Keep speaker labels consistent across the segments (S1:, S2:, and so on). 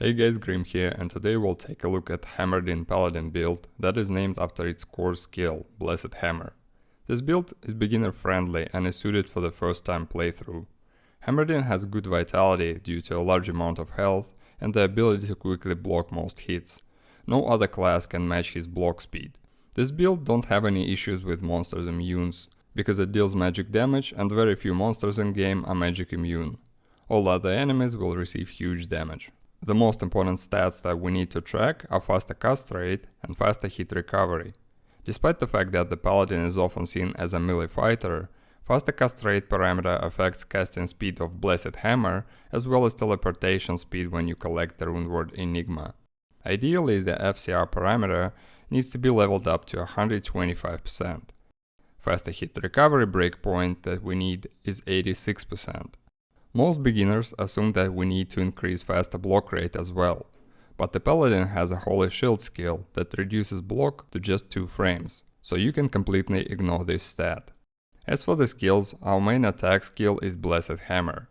S1: Hey guys, Grim here, and today we'll take a look at Hammerdin Paladin build that is named after its core skill, Blessed Hammer. This build is beginner friendly and is suited for the first time playthrough. Hammerdin has good vitality due to a large amount of health and the ability to quickly block most hits. No other class can match his block speed. This build don't have any issues with monsters' immunes, because it deals magic damage and very few monsters in game are magic immune. All other enemies will receive huge damage. The most important stats that we need to track are faster cast rate and faster hit recovery. Despite the fact that the Paladin is often seen as a melee fighter, faster cast rate parameter affects casting speed of Blessed Hammer as well as teleportation speed when you collect the rune word Enigma. Ideally, the FCR parameter needs to be leveled up to 125%. Faster hit recovery breakpoint that we need is 86%. Most beginners assume that we need to increase faster block rate as well, but the Paladin has a Holy Shield skill that reduces block to just 2 frames, so you can completely ignore this stat. As for the skills, our main attack skill is Blessed Hammer.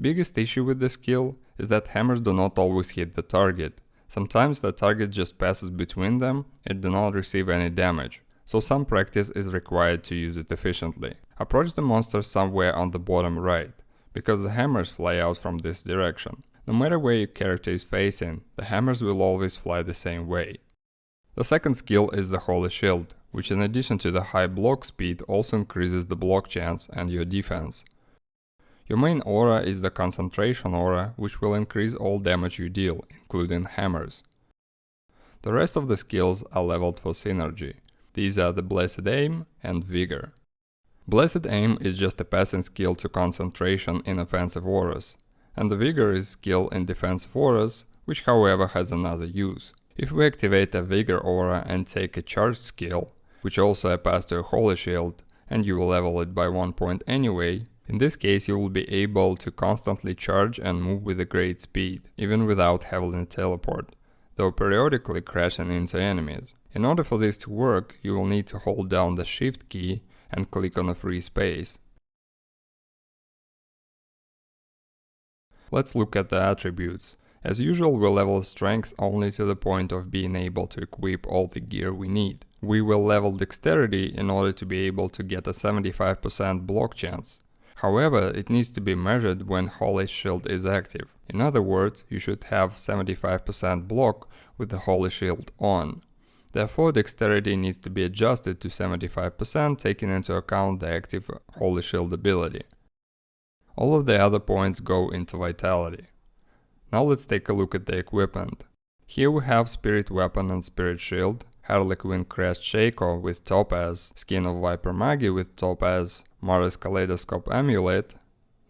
S1: Biggest issue with the skill is that hammers do not always hit the target. Sometimes the target just passes between them and do not receive any damage, so some practice is required to use it efficiently. Approach the monster somewhere on the bottom right, because the hammers fly out from this direction. No matter where your character is facing, the hammers will always fly the same way. The second skill is the Holy Shield, which in addition to the high block speed also increases the block chance and your defense. Your main aura is the Concentration aura, which will increase all damage you deal, including hammers. The rest of the skills are leveled for synergy. These are the Blessed Aim and Vigor. Blessed Aim is just a passing skill to Concentration in offensive auras, and the Vigor is skill in defensive auras, which however has another use. If we activate a Vigor aura and take a charged skill, which also applies to a Holy Shield, and you will level it by 1 point anyway, in this case you will be able to constantly charge and move with a great speed, even without having a teleport, though periodically crashing into enemies. In order for this to work, you will need to hold down the Shift key and click on a free space. Let's look at the attributes. As usual, we level strength only to the point of being able to equip all the gear we need. We will level dexterity in order to be able to get a 75% block chance. However, it needs to be measured when Holy Shield is active. In other words, you should have 75% block with the Holy Shield on. Therefore, dexterity needs to be adjusted to 75%, taking into account the active Holy Shield ability. All of the other points go into vitality. Now let's take a look at the equipment. Here we have Spirit Weapon and Spirit Shield, Harlequin Crest Shako with Topaz, Skin of Viper Magi with Topaz, Mara's Kaleidoscope Amulet,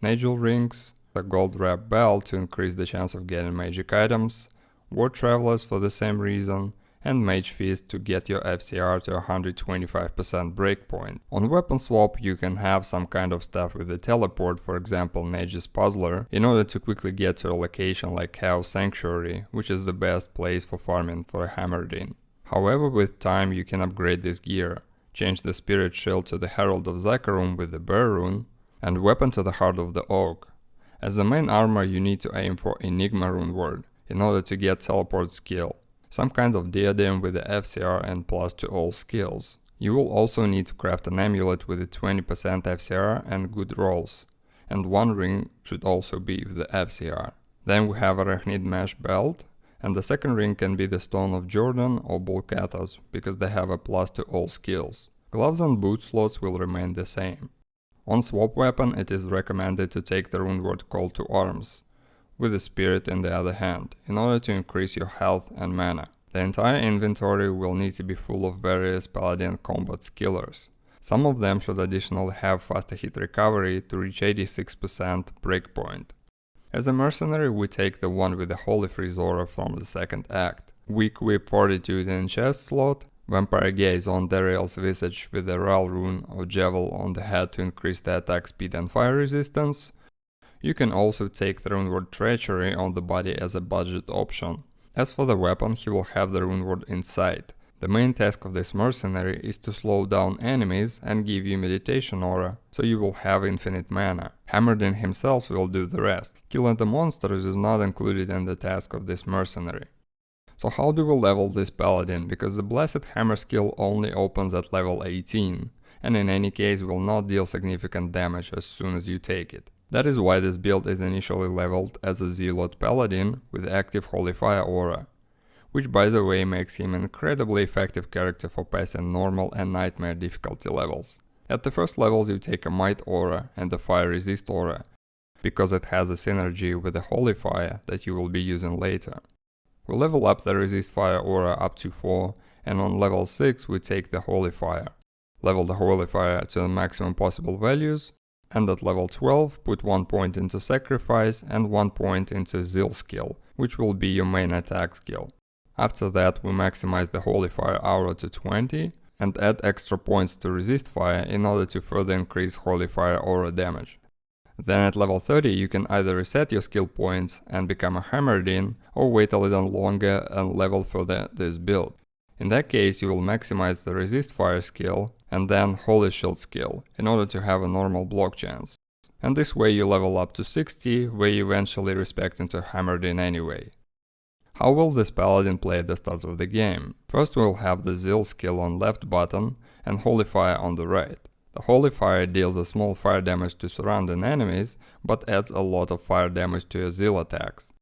S1: Nagel Rings, a Gold Wrap Belt to increase the chance of getting magic items, War Travelers for the same reason, and Mage Fist to get your FCR to 125% breakpoint. On weapon swap you can have some kind of stuff with the teleport, for example Nage's Puzzler, in order to quickly get to a location like Chaos Sanctuary, which is the best place for farming for a Hammerdin. However, with time you can upgrade this gear, change the Spirit Shield to the Herald of Zakarum with the Bear rune, and weapon to the Heart of the Oak. As the main armor you need to aim for Enigma rune word, in order to get teleport skill. Some kind of diadem with the FCR and plus to all skills. You will also need to craft an amulet with a 20% FCR and good rolls, and one ring should also be with the FCR. Then we have Arachnid Mesh Belt, and the second ring can be the Stone of Jordan or Bulkathos, because they have a plus to all skills. Gloves and boot slots will remain the same. On swap weapon it is recommended to take the rune word Call to Arms, with the Spirit in the other hand, in order to increase your health and mana. The entire inventory will need to be full of various Paladin combat skillers. Some of them should additionally have faster hit recovery to reach 86% breakpoint. As a Mercenary we take the one with the Holy Freeze aura from the second act. We equip Fortitude in chest slot, Vampire Gaze on Dariel's visage with the Ral rune or Javel on the head to increase the attack speed and fire resistance. You can also take the runeword Treachery on the body as a budget option. As for the weapon, he will have the runeword Insight, The main task of this mercenary is to slow down enemies and give you meditation aura, so you will have infinite mana. Hammerdin himself will do the rest. Killing the monsters is not included in the task of this mercenary. So how do we level this paladin, because the Blessed Hammer skill only opens at level 18, and in any case will not deal significant damage as soon as you take it. That is why this build is initially leveled as a Zealot Paladin with active Holy Fire aura, which by the way makes him an incredibly effective character for passing normal and nightmare difficulty levels. At the first levels you take a Might aura and a Fire Resist aura, because it has a synergy with the Holy Fire that you will be using later. We level up the Resist Fire aura up to 4, and on level 6 we take the Holy Fire. Level the Holy Fire to the maximum possible values, and at level 12 put 1 point into Sacrifice and 1 point into Zeal skill, which will be your main attack skill. After that we maximize the Holy Fire aura to 20 and add extra points to Resist Fire in order to further increase Holy Fire aura damage. Then at level 30 you can either reset your skill points and become a Hammerdin, or wait a little longer and level further this build. In that case you will maximize the Resist Fire skill and then Holy Shield skill in order to have a normal block chance. And this way you level up to 60, where you eventually respect into Hammerdin anyway. How will this paladin play at the start of the game? First we'll have the Zeal skill on left button and Holy Fire on the right. The Holy Fire deals a small fire damage to surrounding enemies, but adds a lot of fire damage to your Zeal attacks.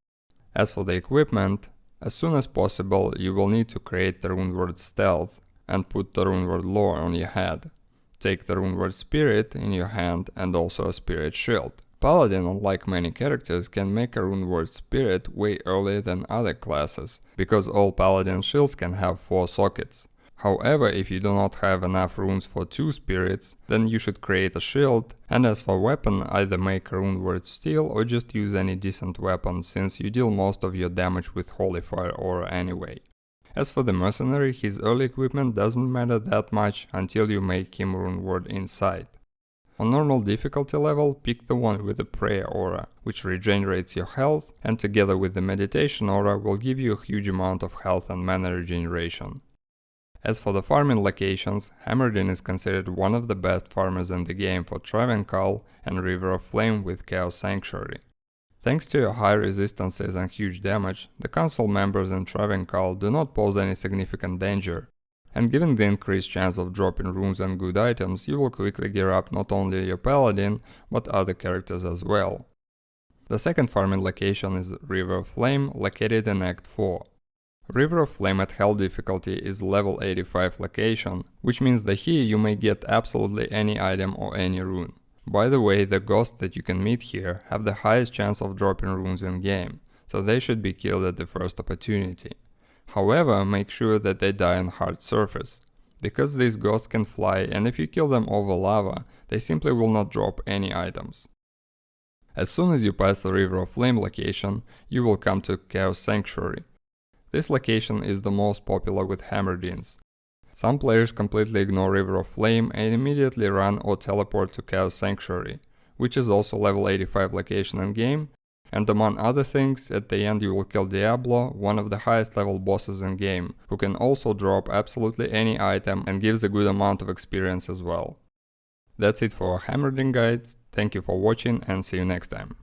S1: As for the equipment, as soon as possible you will need to create the runeword Stealth and put the runeword Lore on your head. Take the runeword Spirit in your hand and also a Spirit Shield. Paladin, unlike many characters, can make a runeword Spirit way earlier than other classes, because all Paladin shields can have 4 sockets. However, if you do not have enough runes for 2 spirits, then you should create a shield, and as for weapon, either make a runeword Steel or just use any decent weapon, since you deal most of your damage with Holy Fire aura anyway. As for the mercenary, his early equipment doesn't matter that much until you make him runeword Insight. On normal difficulty level, pick the one with the Prayer aura, which regenerates your health, and together with the Meditation aura will give you a huge amount of health and mana regeneration. As for the farming locations, Hammerdin is considered one of the best farmers in the game for Travancal and River of Flame with Chaos Sanctuary. Thanks to your high resistances and huge damage, the council members in Travancal do not pose any significant danger, and given the increased chance of dropping runes and good items, you will quickly gear up not only your paladin, but other characters as well. The second farming location is River of Flame, located in Act 4. River of Flame at Hell difficulty is level 85 location, which means that here you may get absolutely any item or any rune. By the way, the ghosts that you can meet here have the highest chance of dropping runes in game, so they should be killed at the first opportunity. However, make sure that they die on hard surface, because these ghosts can fly, and if you kill them over lava, they simply will not drop any items. As soon as you pass the River of Flame location, you will come to Chaos Sanctuary. This location is the most popular with Hammerdins. Some players completely ignore River of Flame and immediately run or teleport to Chaos Sanctuary, which is also level 85 location in game, and among other things, at the end you will kill Diablo, one of the highest level bosses in game, who can also drop absolutely any item and gives a good amount of experience as well. That's it for our Hammerdin guides, thank you for watching and see you next time.